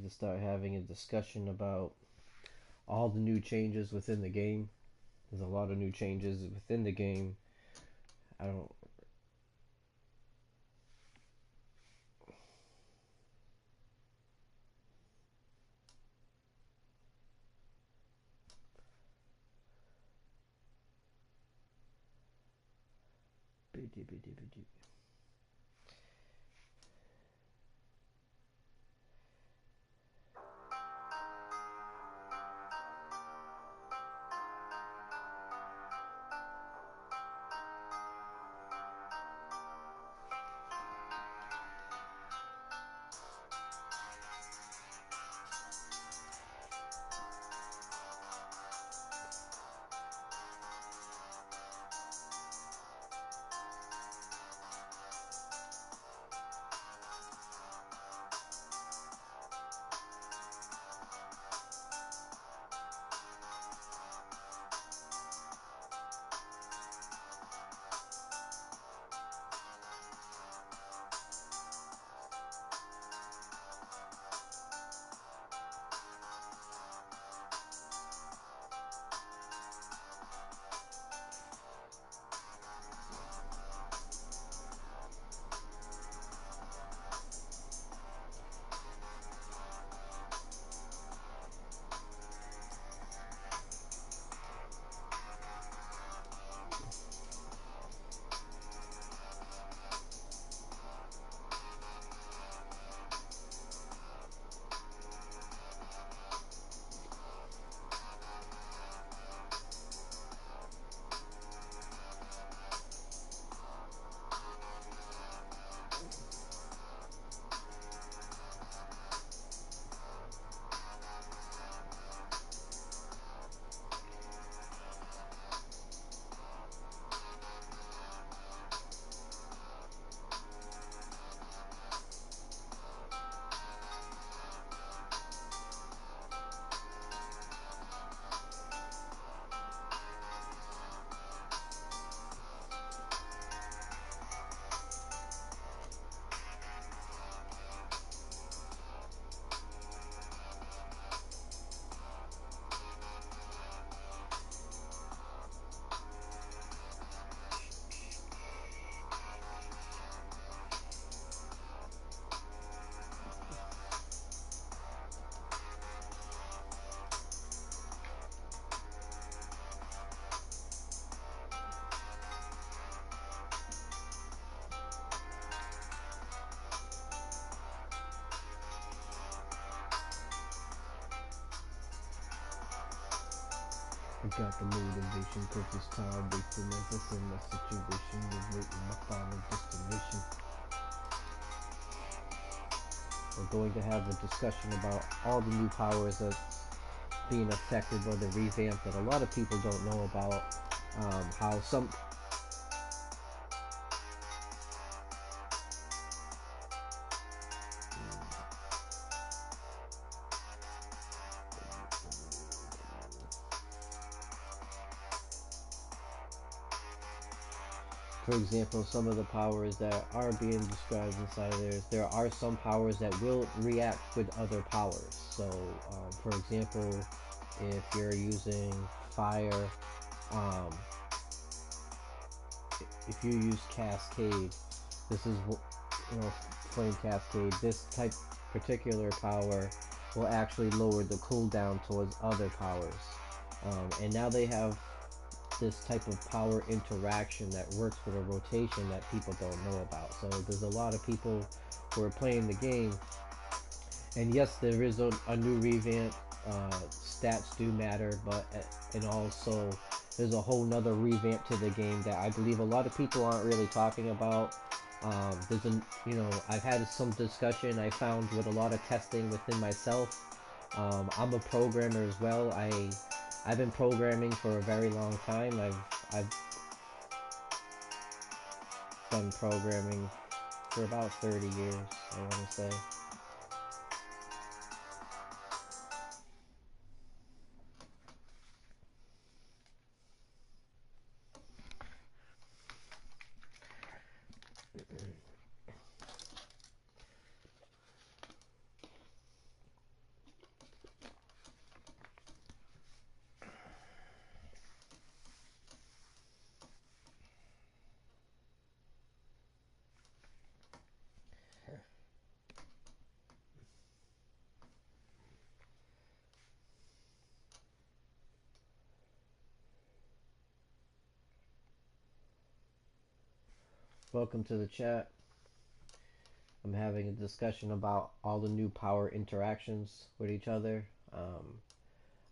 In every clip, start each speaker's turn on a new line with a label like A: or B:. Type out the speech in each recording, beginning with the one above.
A: to start having a discussion about all the new changes within the game. There's a lot of new changes within the game. I don't. I got the motivation cause it's time wasting as I in my situation is waiting my final destination. We're going to have a discussion about all the new powers that's being affected by the revamp that a lot of people don't know about. How some For example, some of the powers that are being described inside there are some powers that will react with other powers. So, for example, if you're using fire, um, if you use Cascade, this is Flame Cascade. This type particular power will actually lower the cooldown towards other powers, and now they have this type of power interaction that works with a rotation that people don't know about. So there's a lot of people who are playing the game, and yes, there is a new revamp. Stats do matter, but and also there's a whole nother revamp to the game that I believe a lot of people aren't really talking about. There's a I've had some discussion. I found with a lot of testing within myself. I'm a programmer as well. I've been programming for a very long time. I've done programming for about 30 years, I want to say. Welcome to the chat. I'm having a discussion about all the new power interactions with each other. Um,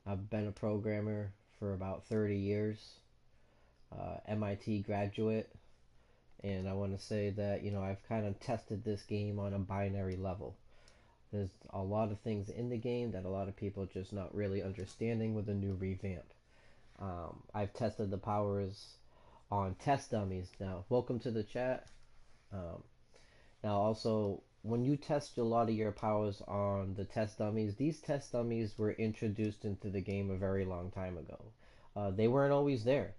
A: I've been a programmer for about 30 years, MIT graduate, and I want to say that, I've kind of tested this game on a binary level. There's a lot of things in the game that a lot of people are just not really understanding with the new revamp. I've tested the powers on test dummies. Now, welcome to the chat. Um, Now, also, when you test a lot of your powers on the test dummies, these test dummies were introduced into the game a very long time ago. They weren't always there.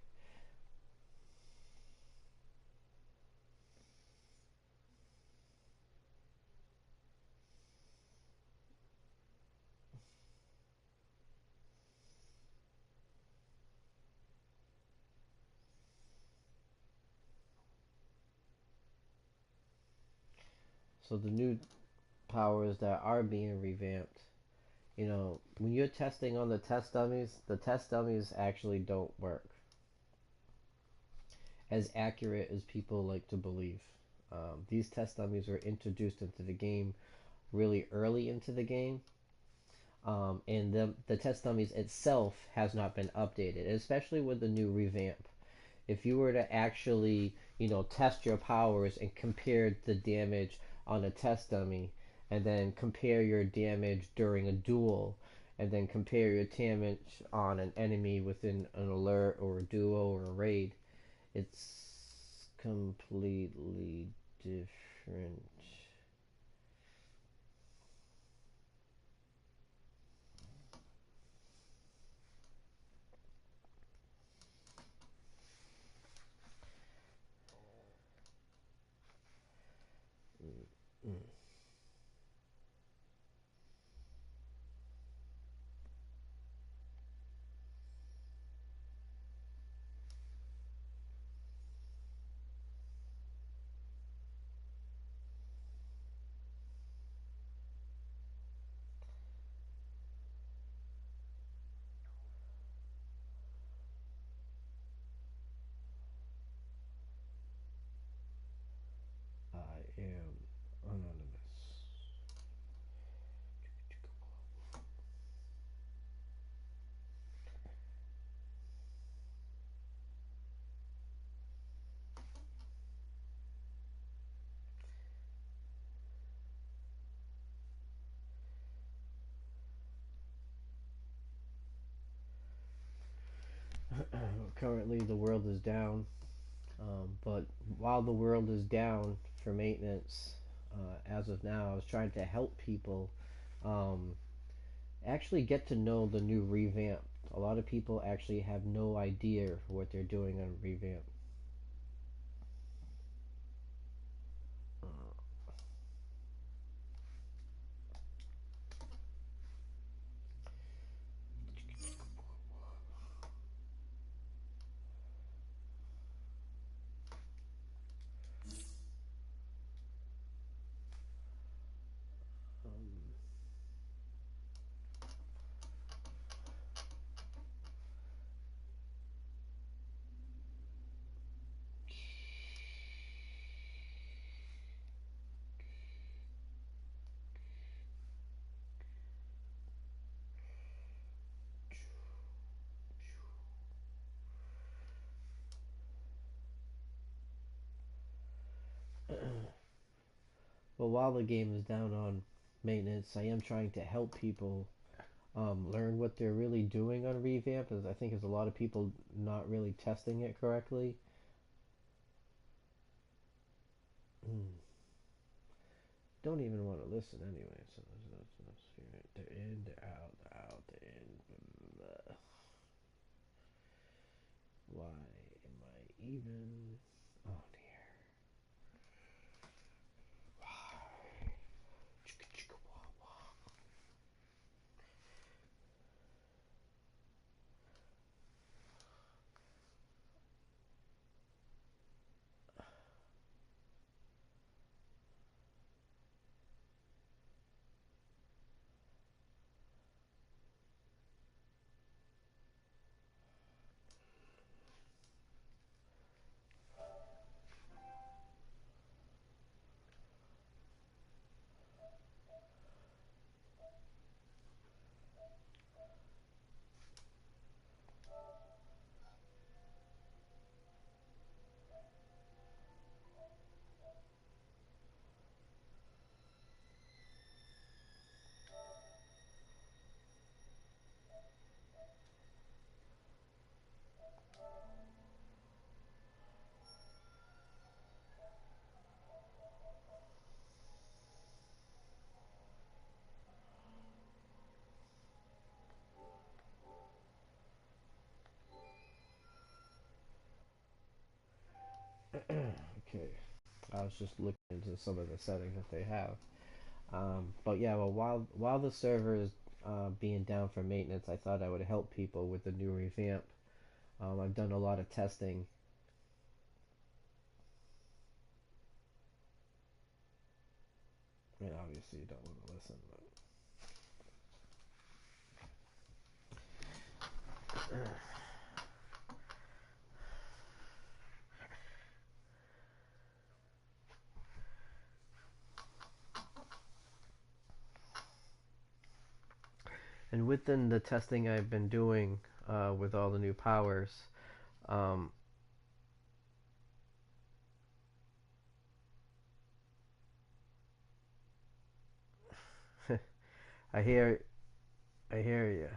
A: So the new powers that are being revamped, when you're testing on the test dummies actually don't work as accurate as people like to believe. These test dummies were introduced into the game really early into the game, and the test dummies itself has not been updated, especially with the new revamp. If you were to actually, test your powers and compare the damage on a test dummy, and then compare your damage during a duel, and then compare your damage on an enemy within an alert or a duo or a raid, it's completely different. Mm. I am anonymous. Currently, the world is down. But while the world is down for maintenance, as of now, I was trying to help people um, actually get to know the new revamp. A lot of people actually have no idea what they're doing on revamp. Um, well, while the game is down on maintenance, I am trying to help people learn what they're really doing on revamp. As I think there's a lot of people not really testing it correctly. Don't even want to listen anyway. So the in, the out, the out, the in. Why am I even on here? Why? Chicka chicka wah wah. I was just looking into some of the settings that they have. But yeah, well, while the server is being down for maintenance, I thought I would help people with the new revamp. I've done a lot of testing. I mean, obviously you don't want to listen, but and within the testing I've been doing with all the new powers, um, I hear I hear you.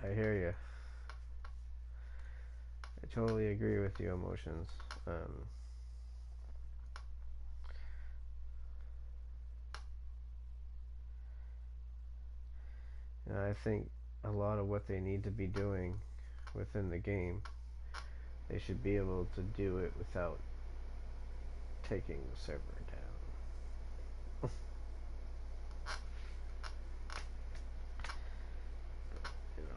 A: I hear you. I totally agree with you, emotions. Um, I think a lot of what they need to be doing within the game, they should be able to do it without taking the server down. You know.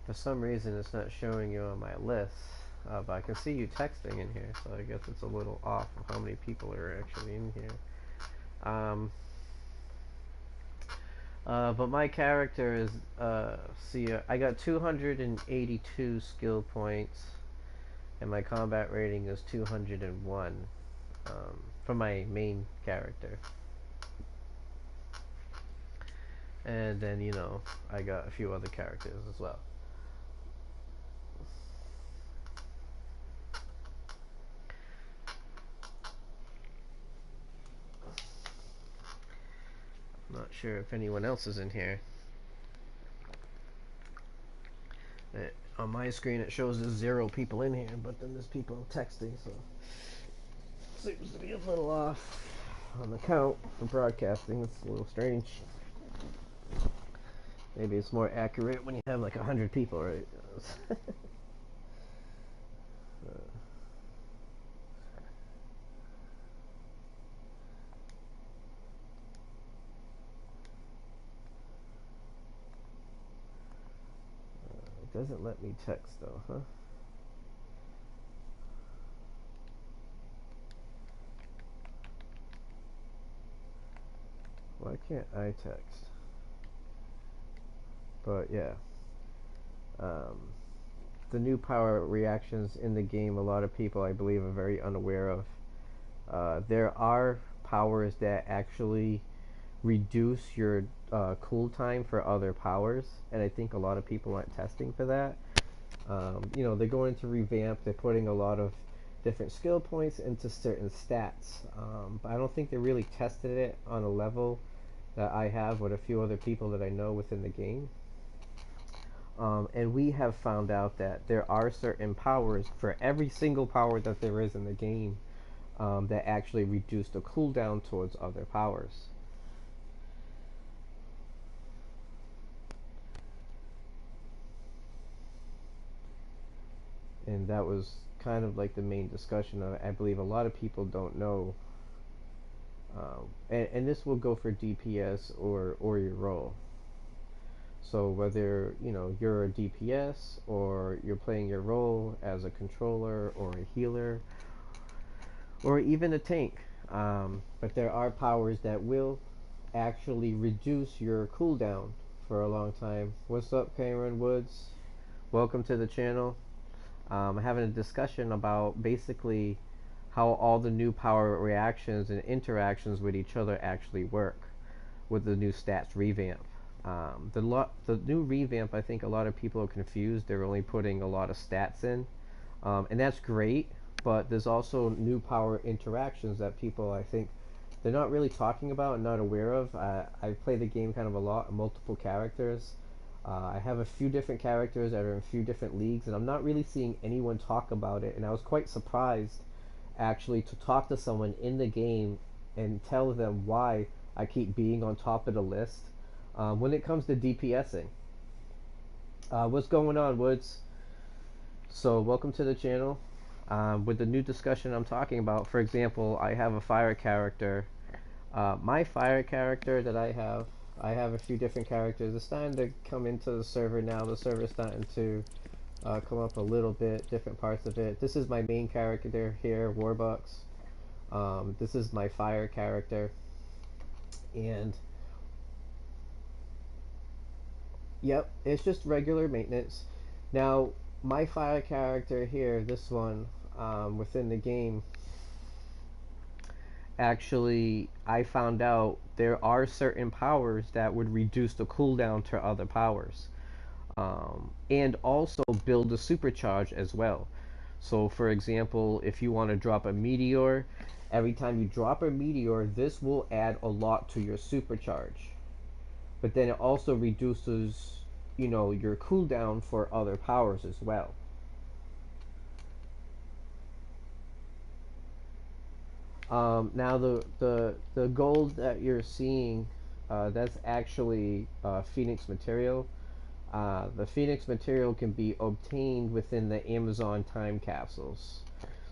A: For some reason, it's not showing you on my list, but I can see you texting in here, so I guess it's a little off of how many people are actually in here. But my character is, see, I got 282 skill points, and my combat rating is 201 for my main character. And then, I got a few other characters as well. Not sure if anyone else is in here. On my screen it shows there's 0 people in here, but then there's people texting, so seems to be a little off on the count for broadcasting. It's a little strange. Maybe it's more accurate when you have like 100 people, right? It doesn't let me text though, huh? Why can't I text? But yeah, um, the new power reactions in the game, a lot of people I believe are very unaware of. There are powers that actually reduce your cool time for other powers, and I think a lot of people aren't testing for that. They're going to revamp. They're putting a lot of different skill points into certain stats, but I don't think they really tested it on a level that I have with a few other people that I know within the game. And we have found out that there are certain powers for every single power that there is in the game that actually reduce the cooldown towards other powers. and that was kind of like the main discussion. I believe a lot of people don't know, and this will go for DPS or your role. So whether you're a DPS or you're playing your role as a controller or a healer or even a tank, but there are powers that will actually reduce your cooldown for a long time. What's up, Cameron Woods? Welcome to the channel. Having a discussion about basically how all the new power reactions and interactions with each other actually work with the new stats revamp. The new revamp, I think a lot of people are confused. They're only putting a lot of stats in, and that's great. But there's also new power interactions that people, I think, they're not really talking about and not aware of. I play the game kind of a lot, multiple characters. I have a few different characters that are in a few different leagues, and I'm not really seeing anyone talk about it. And I was quite surprised, actually, to talk to someone in the game and tell them why I keep being on top of the list when it comes to DPSing. What's going on, Woods? So, welcome to the channel. With the new discussion I'm talking about, for example, I have a fire character. My fire character that I have a few different characters. It's starting to come into the server now. The server's starting to come up a little bit, different parts of it. This is my main character here, WaRBuX. This is my fire character. And, yep, it's just regular maintenance. Now, my fire character here, this one, within the game, actually, I found out there are certain powers that would reduce the cooldown to other powers. And also build a supercharge as well. So for example, if you want to drop a meteor, every time you drop a meteor, this will add a lot to your supercharge. But then it also reduces, your cooldown for other powers as well. Now the gold that you're seeing, that's actually Phoenix material. The Phoenix material can be obtained within the Amazon time capsules.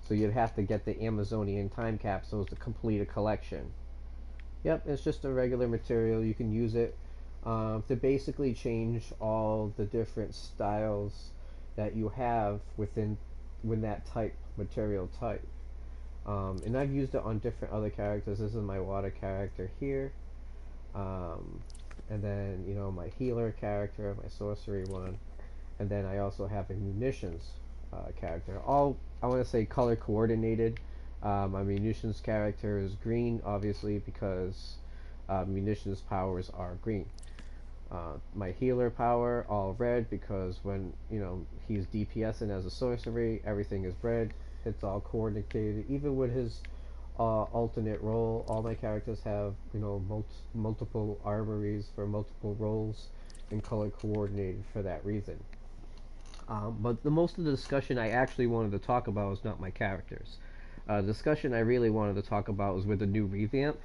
A: So you'd have to get the Amazonian time capsules to complete a collection. Yep, it's just a regular material. You can use it to basically change all the different styles that you have within that type material type. And I've used it on different other characters. This is my water character here. And then, my healer character, my sorcery one. And then I also have a munitions character. All, I want to say, color coordinated. My munitions character is green, obviously, because munitions powers are green. My healer power, all red, because when, he's DPSing as a sorcery, everything is red. It's all coordinated. Even with his alternate role, all my characters have, multiple armories for multiple roles and color coordinated for that reason. But the most of the discussion I actually wanted to talk about is not my characters. The discussion I really wanted to talk about was with the new revamp.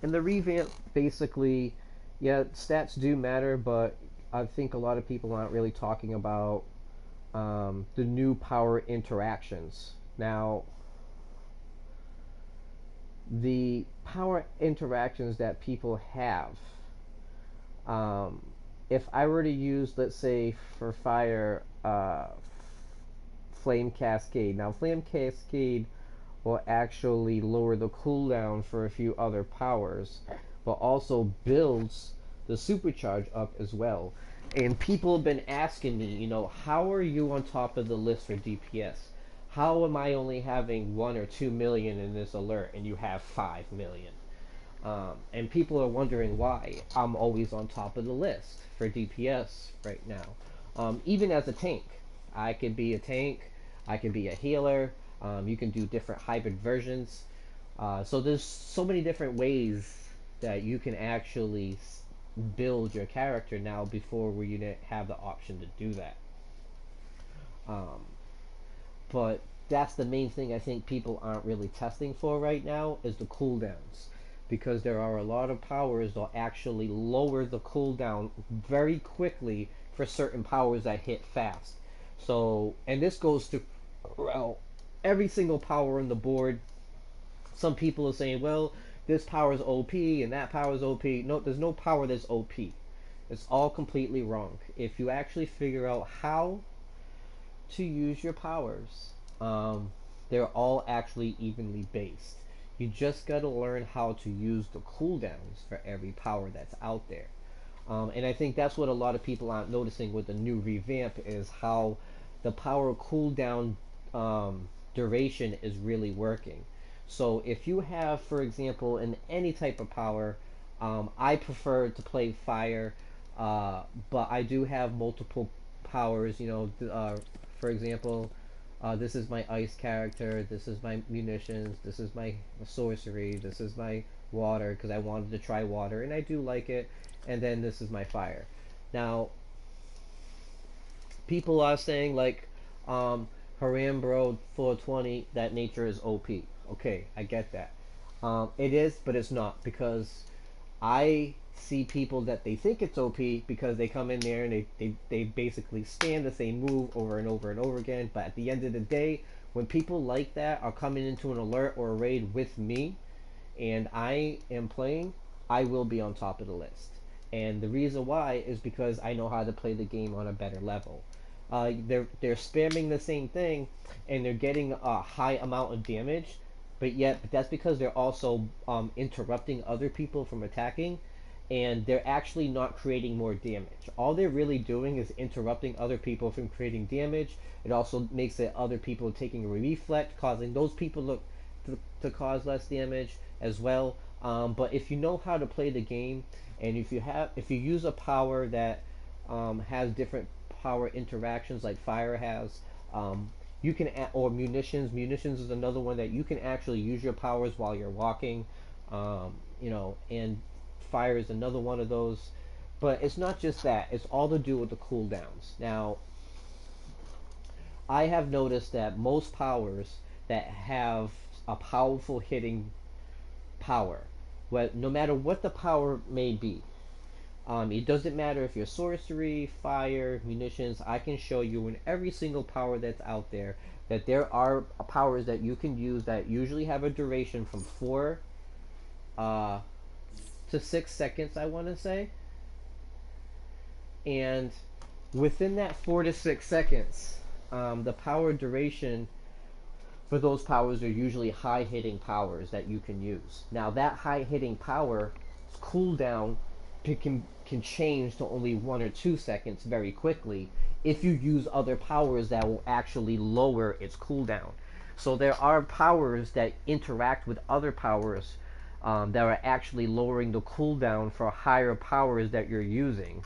A: And the revamp basically, yeah, stats do matter, but I think a lot of people aren't really talking about the new power interactions. Now, the power interactions that people have, if I were to use, let's say, for fire, Flame Cascade. Now, Flame Cascade will actually lower the cooldown for a few other powers, but also builds the supercharge up as well. And people have been asking me, how are you on top of the list for DPS? How am I only having 1 or 2 million in this alert and you have 5 million? And people are wondering why I'm always on top of the list for DPS right now. Even as a tank, I could be a tank, I can be a healer. You can do different hybrid versions. So there's so many different ways that you can actually build your character now before where you didn't have the option to do that. But that's the main thing I think people aren't really testing for right now is the cooldowns. Because there are a lot of powers that actually lower the cooldown very quickly for certain powers that hit fast. So, and this goes to well, every single power on the board. Some people are saying, well, this power is OP and that power is OP. No, there's no power that's OP. It's all completely wrong. If you actually figure out how to use your powers, they're all actually evenly based. You just got to learn how to use the cooldowns for every power that's out there. And I think that's what a lot of people aren't noticing with the new revamp is how the power cooldown duration is really working. So if you have, for example, in any type of power, I prefer to play fire, but I do have multiple powers. For example, this is my ice character. This is my munitions. This is my sorcery. This is my water because I wanted to try water and I do like it. And then this is my fire. Now, people are saying like, Harambro 420 that nature is OP. Okay, I get that. It is, but it's not because I see people that they think it's OP because they come in there and they basically stand the same move over and over and over again. But at the end of the day, when people like that are coming into an alert or a raid with me and I am playing, I will be on top of the list. And the reason why is because I know how to play the game on a better level. They're spamming the same thing and they're getting a high amount of damage, but that's because they're also interrupting other people from attacking, and they're actually not creating more damage. All they're really doing is interrupting other people from creating damage. It also makes it other people taking a reflect, causing those people to cause less damage as well. But if you know how to play the game, and if you use a power that has different power interactions like fire has, you can or munitions is another one that you can actually use your powers while you're walking, and fire is another one of those. But it's not just that, it's all to do with the cooldowns. Now, I have noticed that most powers that have a powerful hitting power, no matter what the power may be, it doesn't matter if you're sorcery, fire, munitions. I can show you in every single power that's out there that there are powers that you can use that usually have a duration from 4 uh, to 6 seconds, I want to say. And within that 4 to 6 seconds, the power duration for those powers are usually high hitting powers that you can use. Now, that high hitting power cooldown can change to only 1 or 2 seconds very quickly if you use other powers that will actually lower its cooldown. So there are powers that interact with other powers that are actually lowering the cooldown for higher powers that you're using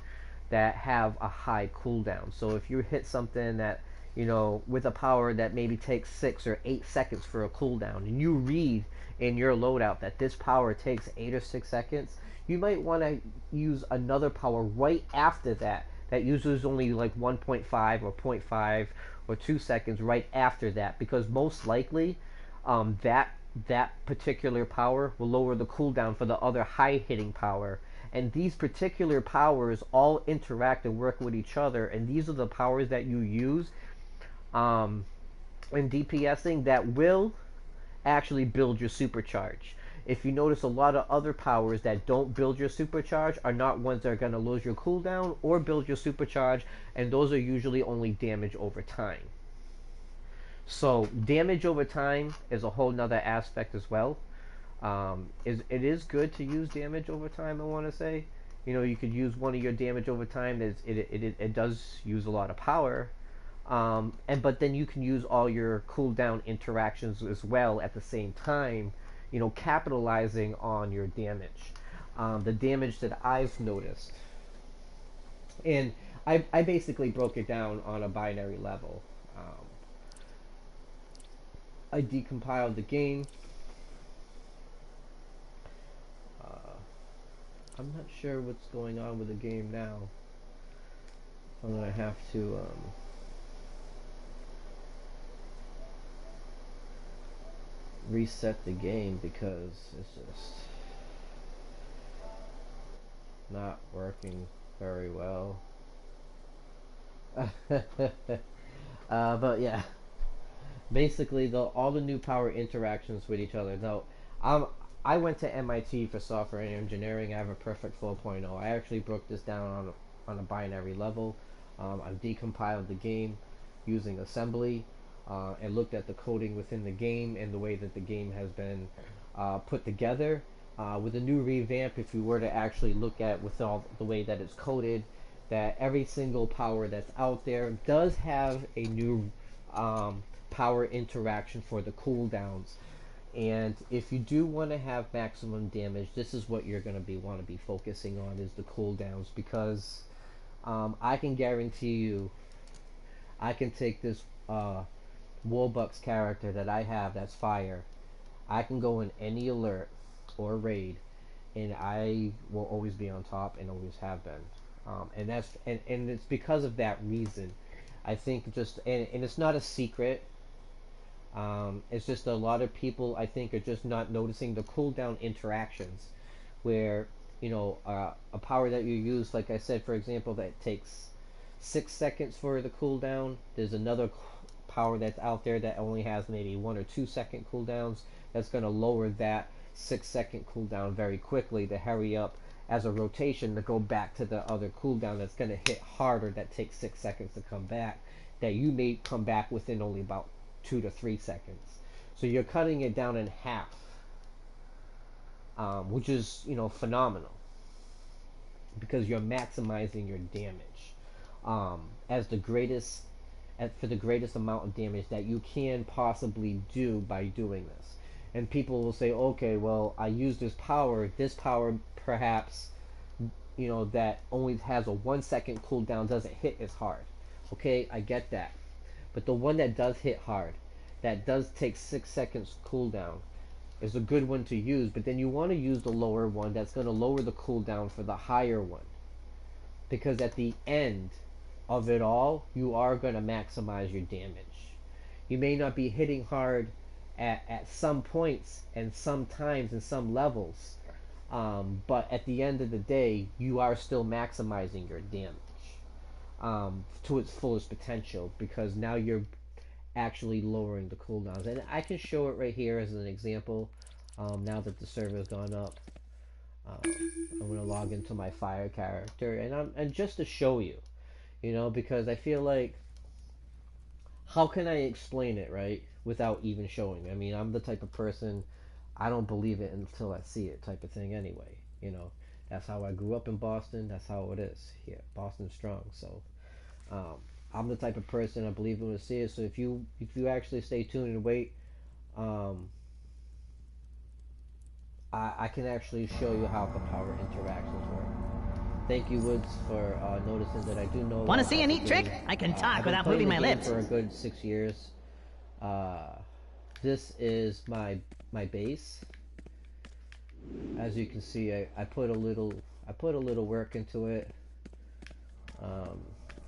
A: that have a high cooldown. So if you hit something that, with a power that maybe takes 6 or 8 seconds for a cooldown, and you read in your loadout that this power takes 8 or 6 seconds, you might want to use another power right after that uses only like 1.5 or zero point 0.5 or 2 seconds right after that, because most likely that particular power will lower the cooldown for the other high hitting power. And these particular powers all interact and work with each other, and these are the powers that you use um, in DPSing that will actually build your supercharge. If you notice, a lot of other powers that don't build your supercharge are not ones that are going to lose your cooldown or build your supercharge, and those are usually only damage over time. So damage over time is a whole nother aspect as well. It is good to use damage over time, I want to say. You could use one of your damage over time. It does use a lot of power, but then you can use all your cooldown interactions as well at the same time, capitalizing on your damage. The damage that I've noticed, and I basically broke it down on a binary level. I decompiled the game. Uh, I'm not sure what's going on with the game now. I'm gonna have to reset the game because it's just not working very well. But yeah, Basically, all the new power interactions with each other. Now, um, I went to MIT for software and engineering. I have a perfect 4.0. I actually broke this down on a binary level. I've decompiled the game using assembly and looked at the coding within the game and the way that the game has been put together. With a new revamp, if you were to actually look at with all the way that it's coded, that every single power that's out there does have a new power interaction for the cooldowns. And if you do want to have maximum damage, this is what you're going to want to be focusing on is the cooldowns, because I can guarantee you, I can take this WaRBuX character that I have that's fire. I can go in any alert or raid, and I will always be on top and always have been. And it's because of that reason. I think just and it's not a secret. It's just a lot of people I think are just not noticing the cooldown interactions, where a power that you use, like I said, for example, that takes 6 seconds for the cooldown. There's another power that's out there that only has maybe 1 or 2 second cooldowns. That's going to lower that 6 second cooldown very quickly to hurry up as a rotation to go back to the other cooldown that's going to hit harder, that takes 6 seconds to come back, that you may come back within only about 2 to 3 seconds. So you're cutting it down in half, which is phenomenal, because you're maximizing your damage as the greatest for the greatest amount of damage that you can possibly do by doing this. And people will say, okay, well, I use this power. This power perhaps that only has a 1 second cooldown doesn't hit as hard. Okay, I get that. But the one that does hit hard, that does take 6 seconds cooldown, is a good one to use. But then you want to use the lower one that's going to lower the cooldown for the higher one, because at the end of it all, you are going to maximize your damage. You may not be hitting hard at some points and sometimes and some levels, but at the end of the day, you are still maximizing your damage to its fullest potential, because now you're actually lowering the cooldowns. And I can show it right here as an example. Now that the server has gone up, I'm going to log into my fire character, and just to show you, because I feel like, how can I explain it, right, without even showing? I mean, I'm the type of person, I don't believe it until I see it type of thing anyway. That's how I grew up in Boston. That's how it is here. Boston strong. So um, I'm the type of person, I believe it when I see it. So if you actually stay tuned and wait, um, I can actually show you how the power interactions work. Thank you, Woods, for noticing that I do know.
B: Want to see a neat trick? I can talk without moving my lips.
A: For a good 6 years. This is my base. As you can see, I put a little work into it.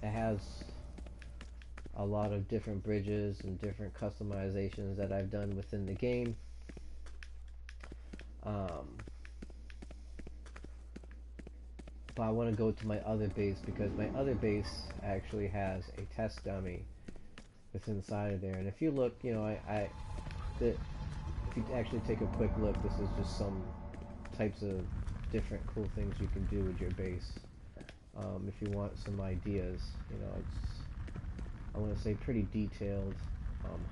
A: It has a lot of different bridges and different customizations that I've done within the game. But I want to go to my other base, because my other base actually has a test dummy within inside of there. And if you look, if you actually take a quick look, this is just some types of different cool things you can do with your base. If you want some ideas, it's, I want to say, pretty detailed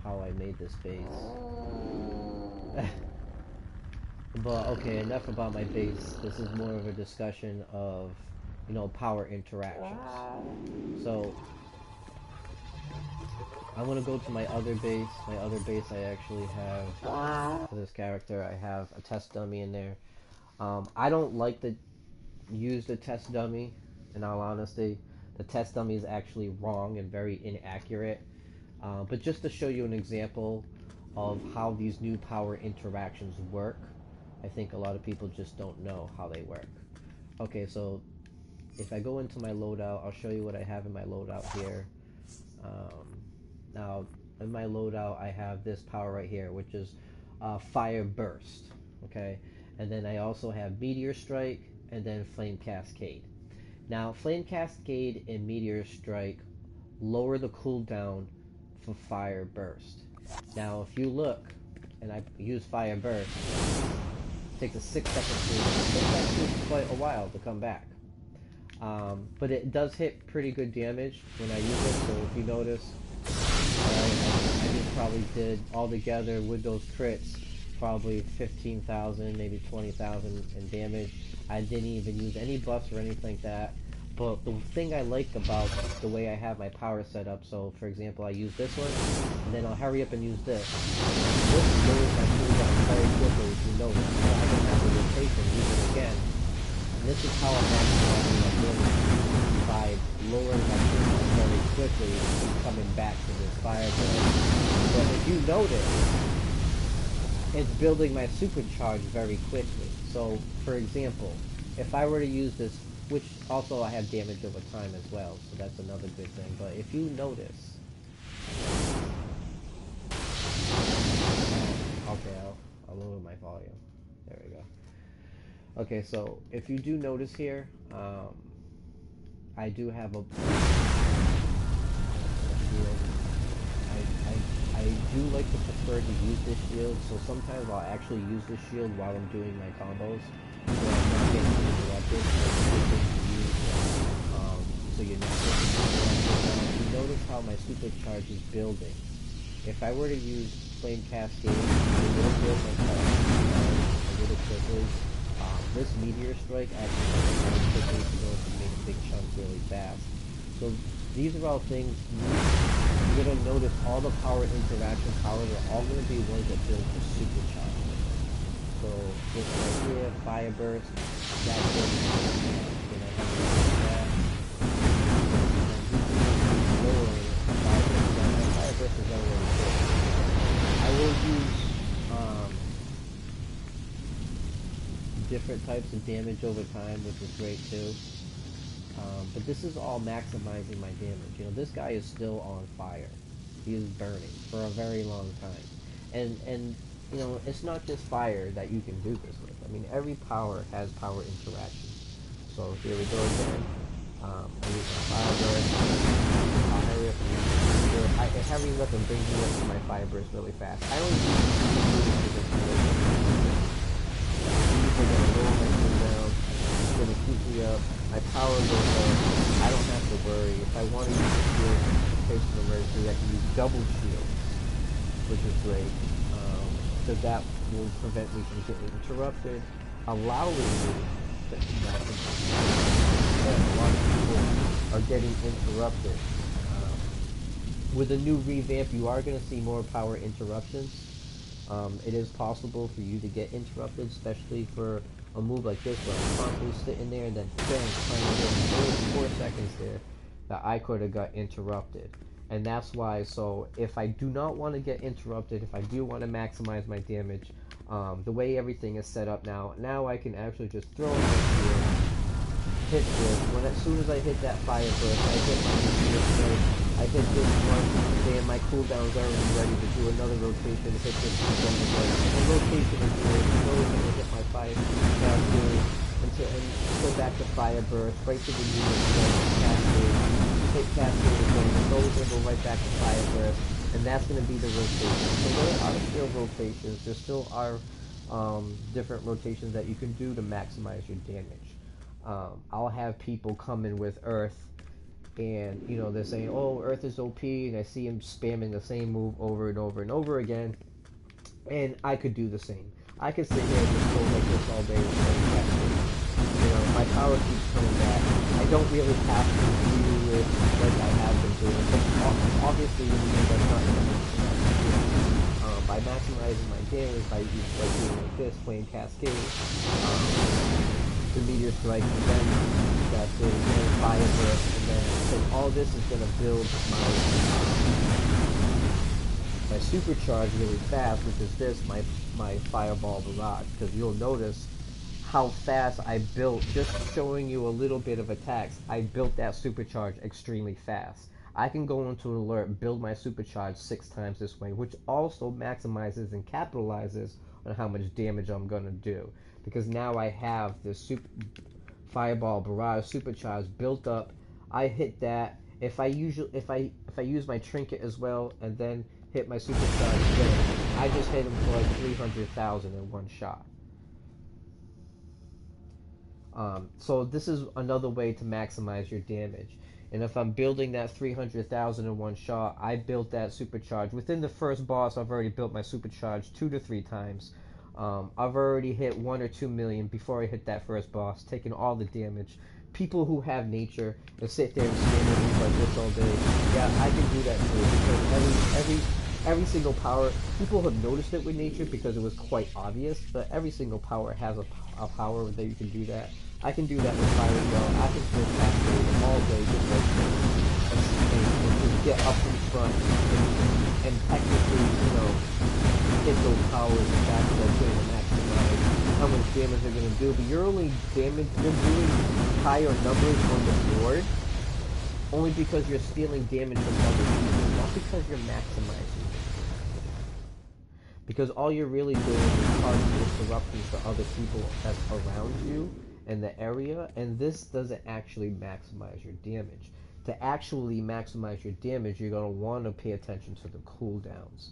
A: how I made this base. But okay, enough about my base. This is more of a discussion of, power interactions. So I'm gonna go to my other base. My other base, I actually have, for this character, I have a test dummy in there. I don't like to use the test dummy, in all honesty. The test dummy is actually wrong and very inaccurate. But just to show you an example of how these new power interactions work, I think a lot of people just don't know how they work. Okay, so if I go into my loadout, I'll show you what I have in my loadout here. Now, in my loadout, I have this power right here, which is Fire Burst. Okay, and then I also have Meteor Strike, and then Flame Cascade. Now, Flame Cascade and Meteor Strike lower the cooldown for Fire Burst. Now, if you look, and I use Fire Burst, it takes a 6-second cooldown. It's actually quite a while to come back. But it does hit pretty good damage when I use it, so if you notice, I just probably did all together with those crits probably 15,000, maybe 20,000 in damage. I didn't even use any buffs or anything like that. But the thing I like about the way I have my power set up, so for example, I use this one, and then I'll hurry up and use this. This lowers my cooldown very quickly, if you notice. So I can have the rotation, use it again. And this is how I'm maximizing my damage by lowering my cooldown very quickly and coming back to this fire burst. But if you notice, it's building my supercharge very quickly. So, for example, if I were to use this, which also I have damage over time as well, so that's another good thing. But if you notice, okay, I'll lower my volume. There we go. Okay, so if you do notice here, I do have a. I do like to prefer to use this shield, so sometimes I'll actually use this shield while I'm doing my combos, so I'm not getting interrupted. So you're not getting interrupted. You notice how my supercharge is building. If I were to use Flame Cascade, it will build my charge a little quickly. This Meteor Strike actually makes very quickly to go to make a big chunk really fast. So these are all things you're going to notice. All the power interaction powers are all going to be ones that build the supercharge. So this right here, Fire Burst, that builds my supercharge. Then I have to do that. And lowering Fire Burst. Now my Fire Burst is already good. I will use different types of damage over time, which is great too. But this is all maximizing my damage. You know, this guy is still on fire. He is burning for a very long time. And you know, it's not just fire that you can do this with. I mean, every power has power interaction. So here we go again. I use my fire burst. I'll hurry up and use it. I hurry up and bring me up to my fire burst really fast. I don't use it to lower my cooldown. It's gonna keep me up. My power goes up. I don't have to worry. If I want to use a shield in case of emergency, I can use double shields, which is great. So that will prevent me from getting interrupted, allowing me to not a lot of people are getting interrupted. With a new revamp, you are going to see more power interruptions. It is possible for you to get interrupted, especially for a move like this where I'm constantly sitting there and then bang, finally getting 4 seconds there that I could have got interrupted. And that's why, so if I do not want to get interrupted, if I do want to maximize my damage, the way everything is set up now I can actually just throw in my shield, hit this, as soon as I hit that fire burst, I hit my shield strike, I hit this one, and my cooldown's already ready to do another rotation, hit this again, the rotation is good, I'm always going to hit my fire cascade, and go back to fire burst, right to the meter, cascade, hit cascade again, it's always going to go right back to fire burst, and that's going to be the rotation. So there are still rotations, there still are different rotations that you can do to maximize your damage. I'll have people come in with Earth, and you know they're saying, "Oh, Earth is OP," and I see him spamming the same move over and over and over again, and I could do the same. I could sit here and just go like this all day and you know, my power keeps coming back. I don't really have to do it like I have been doing, but obviously that's not going to maximize. By maximizing my damage, by doing like this, Flame Cascade, the Meteor Strike, and then Cascade, and then Fire Burst, and then all this is going to build my supercharge really fast, which is this, my Fireball Barrage, because you'll notice how fast I built, just showing you a little bit of attacks, I built that supercharge extremely fast. I can go into an alert, build my supercharge 6 times this way, which also maximizes and capitalizes on how much damage I'm gonna do. Because now I have this Fireball Barrage supercharge built up. I hit that. If I use my trinket as well, and then hit my supercharged thing. I just hit him for like 300,000 in one shot. So this is another way to maximize your damage. And if I'm building that 300,000 in one shot, I built that supercharge. Within the first boss, I've already built my supercharge 2 to 3 times. I've already hit 1 or 2 million before I hit that first boss, taking all the damage. People who have nature and sit there and spam moves like this all day, yeah, I can do that too. Because every single power, people have noticed it with nature because it was quite obvious, but every single power has a power that you can do that. I can do that with fire as well. I can throw cascade all day just like this, and just get up in front and technically, hit those powers and that's what's going to maximize how much damage they're going to do. But you're doing higher numbers on the board only because you're stealing damage from other people, not because you're maximizing it. Because all you're really doing is causing disruptions to other people that's around you in the area, and this doesn't actually maximize your damage. To actually maximize your damage, you're going to want to pay attention to the cooldowns.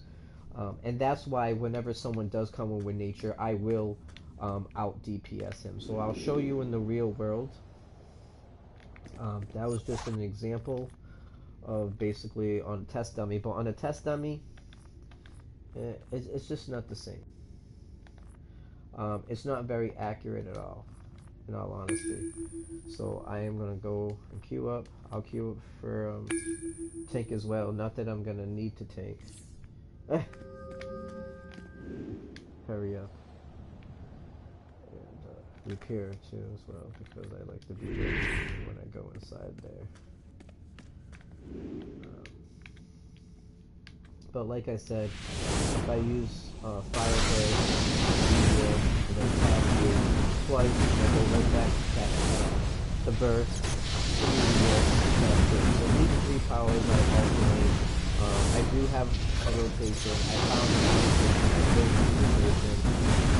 A: And that's why whenever someone does come in with nature, I will out DPS him. So I'll show you in the real world. That was just an example of basically on a test dummy. But on a test dummy, it's just not the same. It's not very accurate at all, in all honesty. So I am going to go and queue up. I'll queue up for tank as well. Not that I'm going to need to tank. Hurry up. And repair too as well, because I like to be ready when I go inside there. But like I said, if I use fire break, and then cascade twice, and I go right back to burst, cascade. So these 3 powers I alternate. I do have a rotation. I found a rotation. I built a rotation.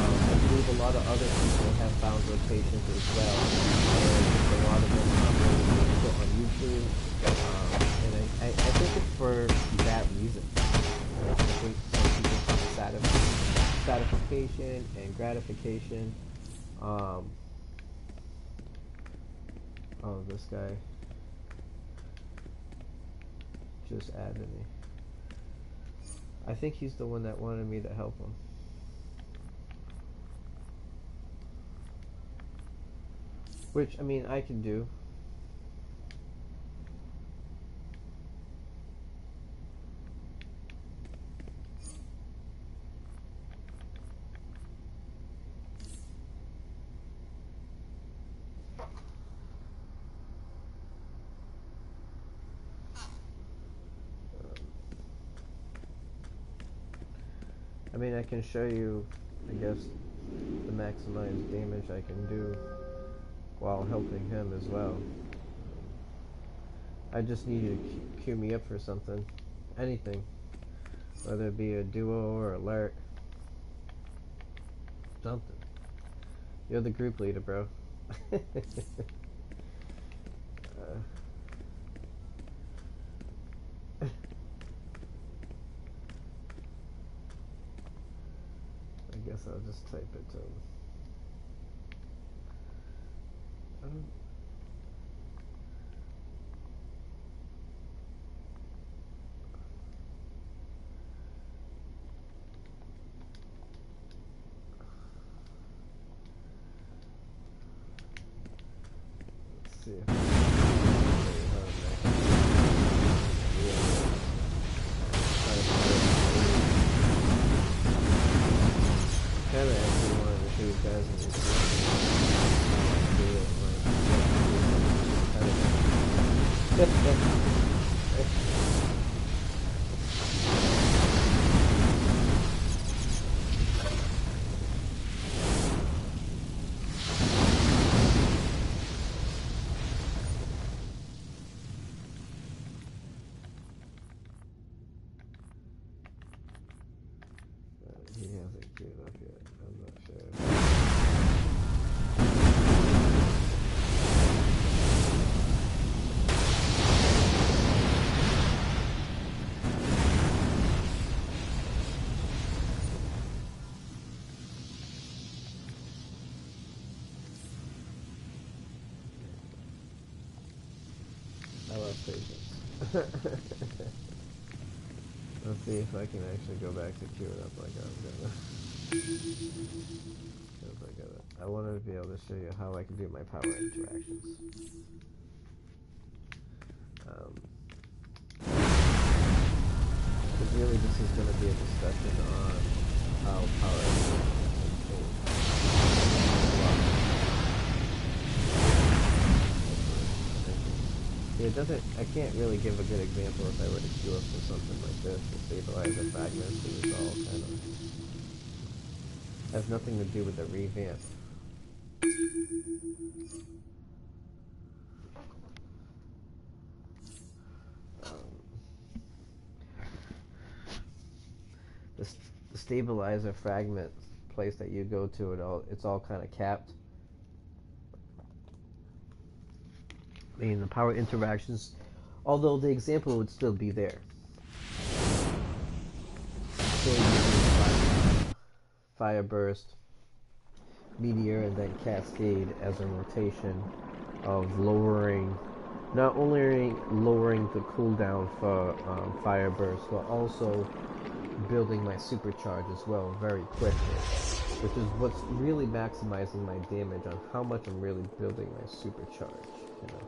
A: I believe a lot of other people have found rotations as well. And a lot of them are being put on YouTube. And I think it's for that reason. I think some people find satisfaction and gratification. Oh, this guy just added me. I think he's the one that wanted me to help him. Which, I mean, I can do. I mean, I can show you, I guess, the maximized damage I can do while helping him as well. I just need you to queue me up for something. Anything. Whether it be a duo or alert. Something. You're the group leader, bro. I guess I'll just type it to him. Let's see. I actually wanted to show you guys in this he hasn't queued up yet. I'm not sure. have patience. Let's see if I can actually go back to queue it up like I was gonna. I wanted to be able to show you how I can do my power interactions. Because really this is going to be a discussion on how power interactions can change. It doesn't, I can't really give a good example if I were to queue up for something like this to stabilize the fragments, because it's all kind of, has nothing to do with the revamp. The stabilizer fragment place that you go to, it's all kind of capped. I mean, the power interactions, although the example would still be there. Still using fire burst, meteor, and then cascade as a rotation of lowering, not only lowering the cooldown for fire burst, but also building my supercharge as well very quickly, which is what's really maximizing my damage on how much I'm really building my supercharge. You know.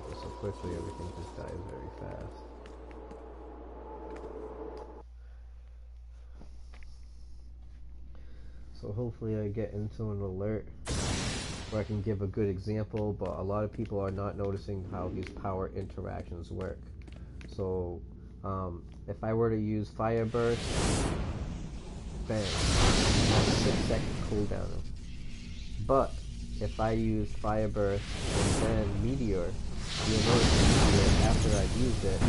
A: So quickly, everything just dies very fast. So hopefully I get into an alert where I can give a good example, but a lot of people are not noticing how these power interactions work. So if I were to use fire burst, bang, that's a 6-second cooldown. But if I use fire burst and then meteor, you'll notice that after I've used it,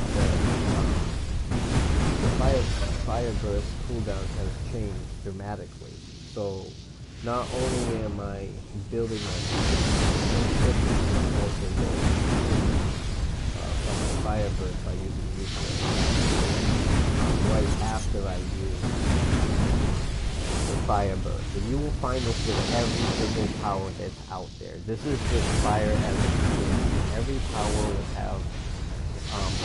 A: the fire burst cooldown has changed dramatically. So not only am I building my super, I'm also building from my fire burst by using meteor right after I use the fire burst. And you will find this with every single power that's out there. This is just fire as a beginning. Every power will have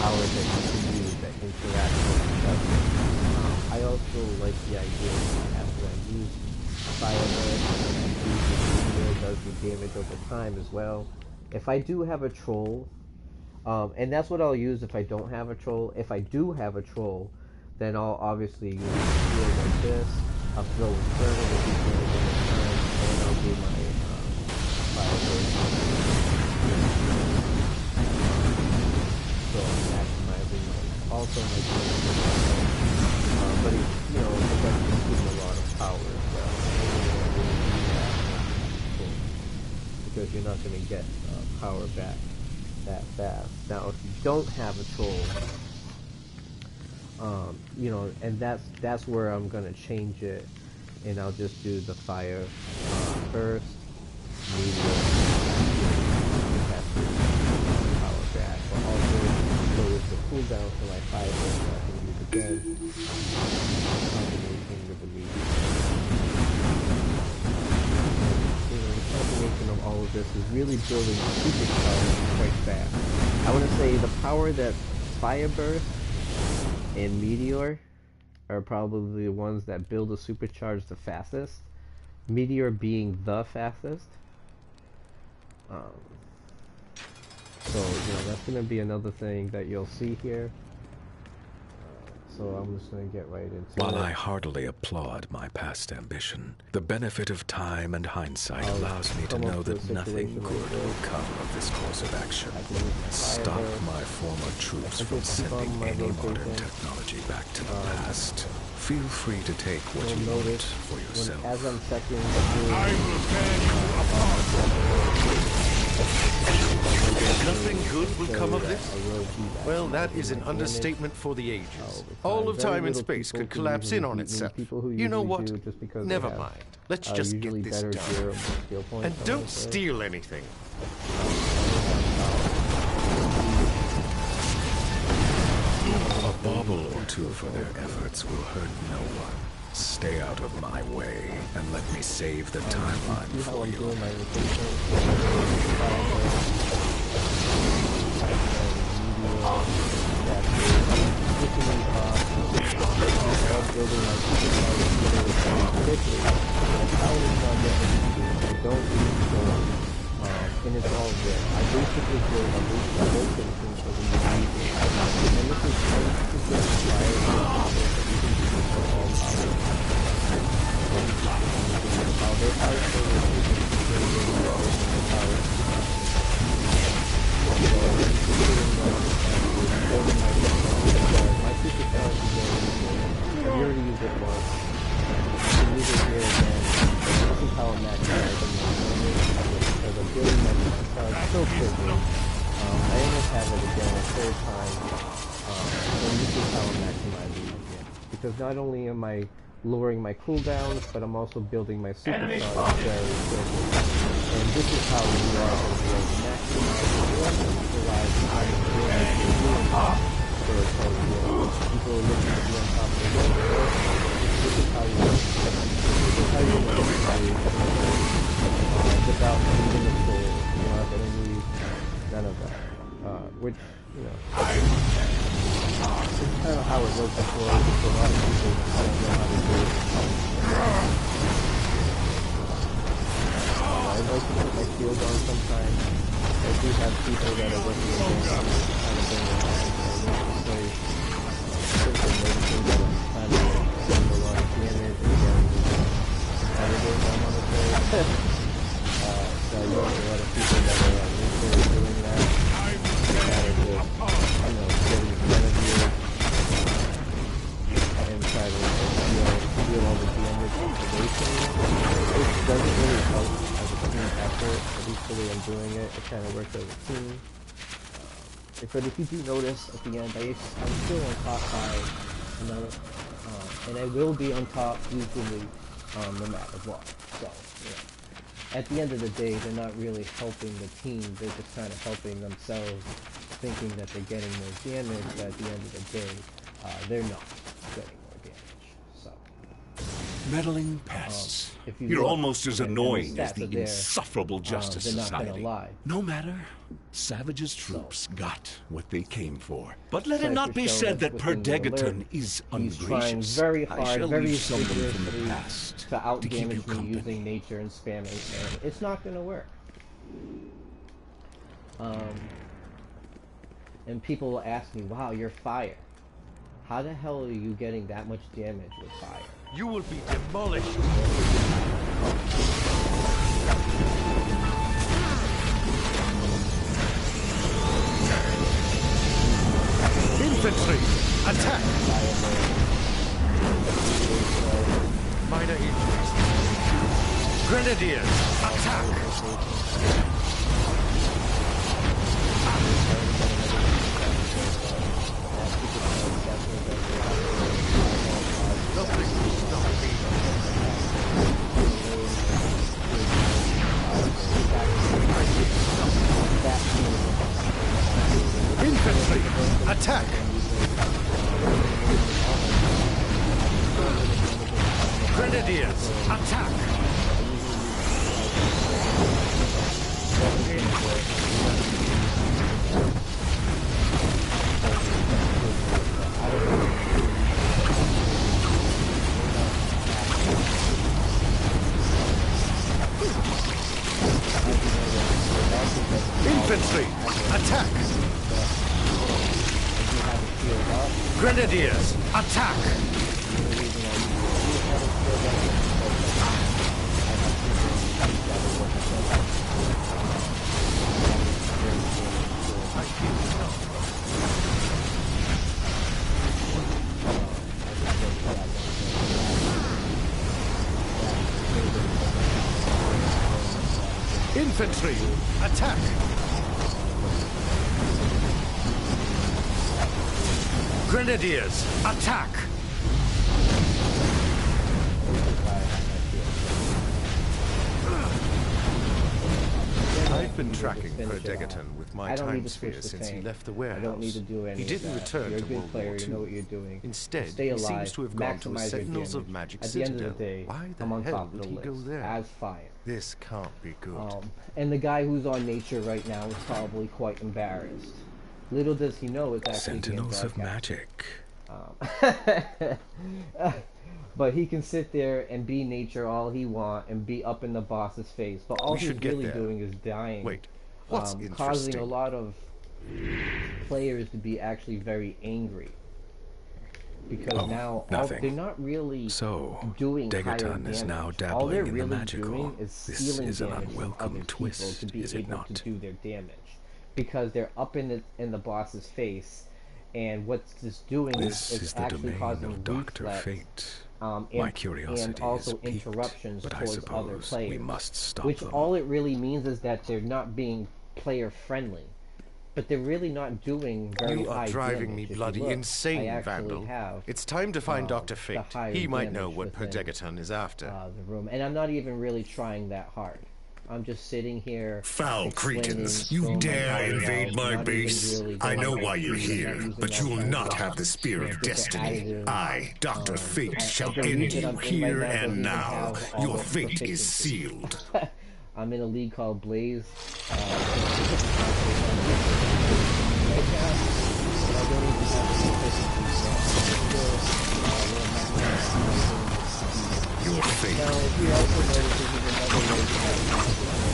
A: powers that you can use that interact with each other. I also like the idea that after I use fire burst and I use the meteor, it does the damage over time as well. If I do have a troll, and that's what I'll use if I don't have a troll. If I do have a troll, then I'll obviously use a shield like this. I'll throw Infernal with each damage over time, and I'll do my fire burst. So I'm maximizing also my damage. But it, you know, it doesn't give me a lot of power as well. Because you're not going to get power back that fast. Now, if you don't have a troll, you know, and that's where I'm going to change it, and I'll just do the fire first, meteor, power back, but also lower the cooldown for my fire burst that I can use again, combination with the meteor. You know, the combination of all of this is really building a supercharge quite fast. I want to say the power that fire burst and meteor are probably the ones that build a supercharge the fastest. Meteor being the fastest. So, you know, that's going to be another thing that you'll see here. So I'm just going to get right into it.
C: While I heartily applaud my past ambition, the benefit of time and hindsight allows me to know that nothing good will come of this course of action. Stop my former troops from sending any modern technology back to the past. Feel free to take what you want for yourself.
A: As I'm checking the
D: I will tear you apart. Nothing good will come of this? Well, that is an understatement for the ages. All of time and space could collapse in on itself. You know what? Never mind. Let's just get this done. And don't steal anything.
C: A bauble or two for their efforts will hurt no one. Stay out of my way and let me save the timeline for you.
A: And it's all good. I basically feel like the whole thing for the movie. And this is just inspired by the you can do this for all powers. How they are so my superpower is I already used it once. I can use it here again. This is how I'm maximizing my because I'm building my superpower so quickly. I almost have it again a third time. And this is how I'm maximizing it again. Because not only am I lowering my cooldowns, but I'm also building my superpower very quickly. And this is how we are going to be able to maximize the weapon. Otherwise, I'm doing people are looking to be on top of the world. This is how you do it. Without needing the soul. You're not going to need none of that. Which, you know, it's kind of how it works before. A lot of people don't know how to do it. I like to put my shield on sometimes. I do have people that are working with me kind of bring it on. So I think noticing that I'm kind of doing a lot of damage and getting competitive, I want to say. So I know a lot of people that are really doing that. That are just, you know, getting in front of you and try to feel all the damage away from you. It doesn't really help as a team effort. At least the way I'm doing it, it kind of works as a team. But if you do notice at the end, I'm still on top by another, and I will be on top usually no matter what. So, you know. At the end of the day, they're not really helping the team, they're just kind of helping themselves, thinking that they're getting more damage, but at the end of the day, they're not getting more damage, so.
D: Meddling pests.
A: You're
D: almost as annoying as the insufferable Justice Society. No matter, Savage's troops got what they came for. But let it not be said that Perdegaton is ungracious.
A: Very hard,
D: I shall
A: very
D: leave someone from the past
A: to
D: keep you
A: outdamage me
D: company.
A: using nature and spamming, and it's not going to work. And people will ask me, wow, you're fire. How the hell are you getting that much damage with fire?
D: You will be demolished. Infantry, attack! Minor injuries. Grenadiers, attack! Infantry, attack! Grenadiers, attack! Infantry, attack! Grenadiers, attack! Infantry, attack! Grenadiers, attack! I've been tracking Perdegaton with my time sphere since he left the warehouse.
A: I don't need to do any
D: He didn't return
A: You're a
D: to
A: good
D: World
A: player,
D: War II.
A: you know what you're doing.
D: Instead,
A: Stay alive,
D: he seems to have gone to a
A: maximize your
D: Sentinels of
A: damage.
D: Magic
A: At the end
D: Citadel.
A: of the day,
D: Why the
A: I'm on
D: hell
A: top of
D: would
A: the
D: he go
A: list
D: there?
A: as fire.
D: This can't be good.
A: And the guy who's on nature right now is probably quite embarrassed. Little does he know it's actually
C: Sentinels of Magic.
A: But he can sit there and be nature all he wants and be up in the boss's face. But all he's really doing is dying.
D: Wait, what's
A: causing a lot of players to be actually very angry. Because now they're not really doing higher damage.
C: Is now dabbling
A: all they're
C: in
A: really
C: the magical.
A: doing is stealing
C: This is an
A: damage from
C: unwelcome
A: other
C: twist,
A: people to be
C: is it
A: able
C: not?
A: to do their damage. Because they're up in the boss's face, and what's this doing is actually causing
C: Dr.
A: reflex,
C: Fate.
A: My
C: curiosity
A: and also
C: is piqued,
A: interruptions
C: but
A: towards other players.
C: We must stop
A: which
C: them.
A: all it really means is that they're not being player friendly. But they're really not doing very high damage.
D: You are driving me bloody insane, Vandal. It's time to find Dr. Fate. He might know what Perdegaton is after.
A: The room. And I'm not even really trying that hard. I'm just sitting here.
E: Foul cretins, you dare invade my base? I know why you're here, but you will not have the spear of destiny. I, Dr. Fate, shall end you here and now. Your fate is sealed.
A: I'm in a league called Blaze.
E: Your fate.
A: Now, if you also notice, this is another way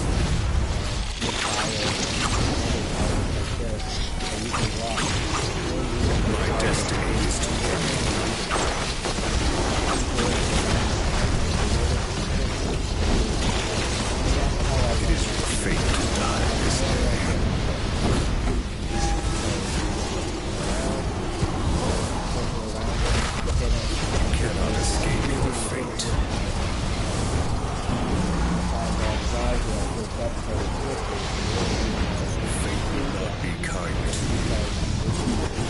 E: My destiny is to end. It is your fate to die this day. You cannot escape your fate. Fate will not be kind to you.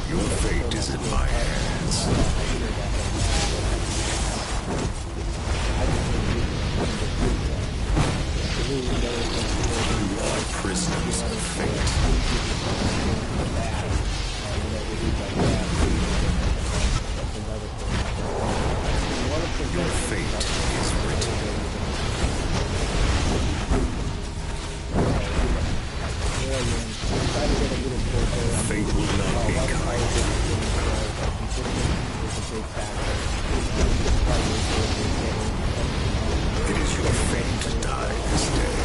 E: Your fate is in my hands. You are prisoners of fate. Your fate is written. Fate will not be kind. It is your fate to die this day.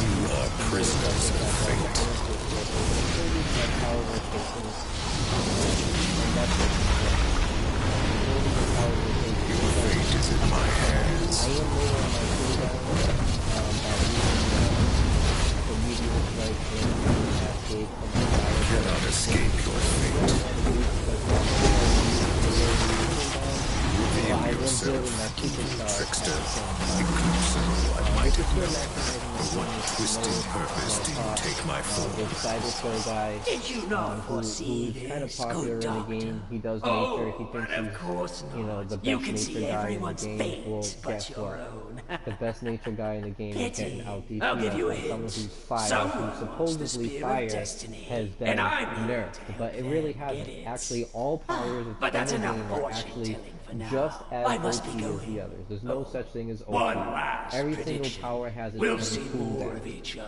E: You are prisoners of fate. Your fate is in my hands. You cannot escape your fate. Reveal yourself, trickster. Inclusive, I might have known. For what twisted purpose do you take my form?
A: The Cyberkill guy, who's kind of popular in the game. He does nature. He thinks he's, the best nature guy in the game. Well, guess what? The best nature guy in the game is getting out DPS by someone who's fire, who's supposedly fire, has been nerfed. But it really hasn't. Actually, all powers of the game are actually just as OP as the others. There's no such thing as OP. Every single power has its own cooldown.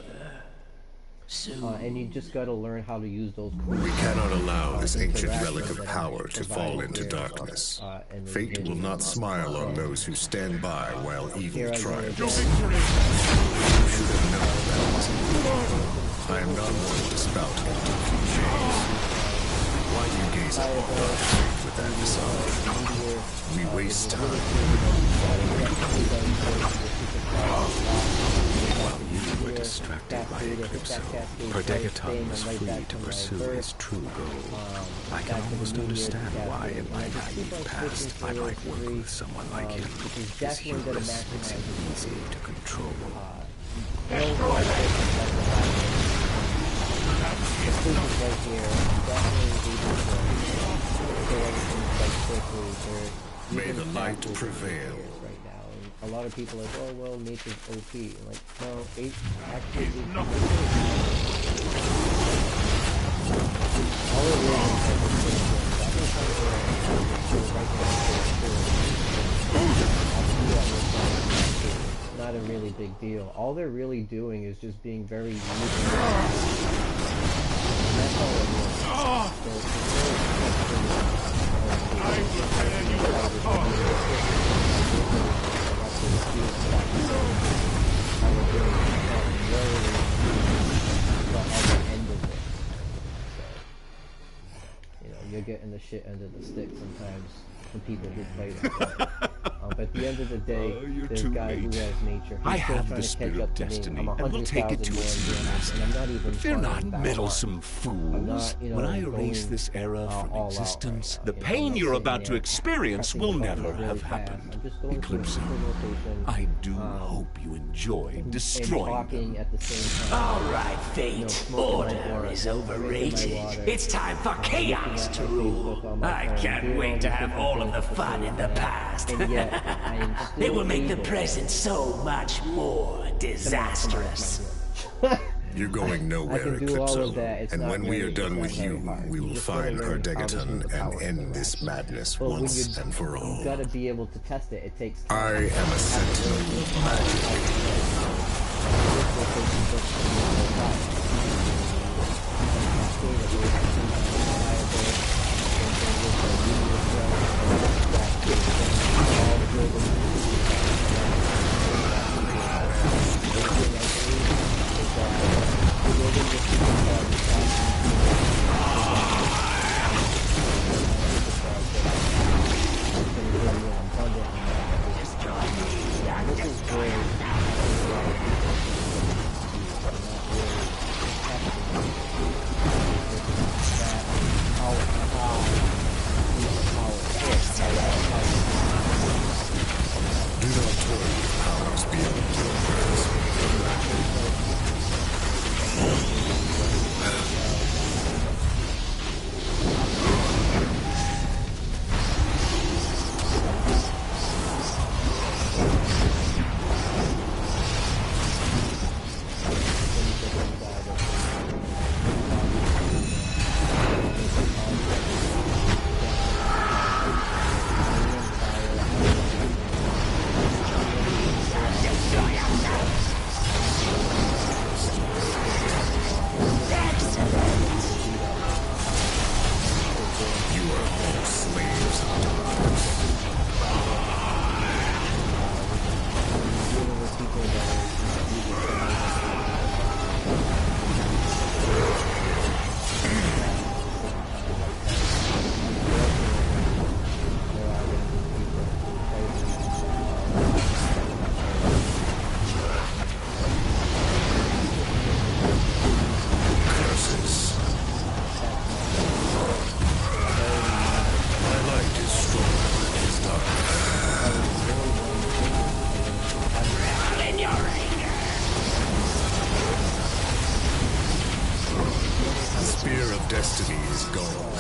A: And you just gotta learn how to use those cool
E: We cannot allow this ancient relic of power to fall into darkness. Fate will not smile on those who stand by while evil triumphs. You should have known that was evil. I am not one to spout empty cliches. Why do you gaze at the dark fate with that dishonor? We waste time.
C: While you were distracted by Eclipso, Perdegaton was free to pursue his true goal. I can almost understand why in my naive past I might work with someone like him. His hubris makes him easy to control.
E: May the light prevail.
A: A lot of people are like, oh well, nature's OP. I'm like, no, actually is all it's not a really big deal. All they're really doing is just being very useful. And that's all it is. You're getting the shit end of the stick sometimes from people who play that. But at the end of the day, there's a guy who has nature.
C: I have the spirit of destiny, and will take it to its limits. Fear not, meddlesome fools. When I erase this era from existence, the pain you're about to experience will never have happened. Eclipse, I do hope you enjoyed destroying them.
B: All right, Fate. Order is overrated. It's time for chaos to rule. I can't wait to have all of the fun in the past. It will make the present so much more disastrous.
E: You're going nowhere, Eclipso. And when we are done with you, we will find Perdegaton and end this madness once and for all.
A: You gotta be able to test it. It takes time.
E: I am a sentinel of magic. Destiny is gone.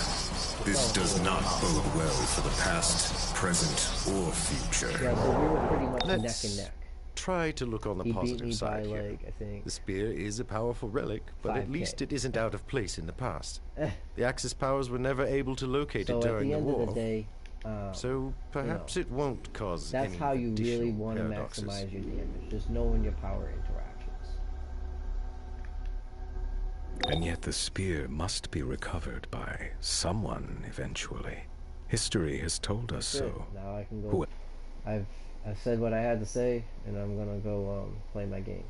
E: This does not bode well for the past, present, or future.
A: Yeah, so we were pretty much neck and neck.
D: Try to look on the positive side here.
A: Like, I think
D: the spear is a powerful relic, but at least it isn't out of place in the past. The Axis powers were never able to locate it during the war. So perhaps it won't cause any
A: That's how you really want to
D: paradoxes.
A: maximize your damage. Just knowing your power interactions.
C: And yet the spear must be recovered by someone eventually. History has told us so.
A: Now I can go. I've said what I had to say, and I'm gonna go play my game.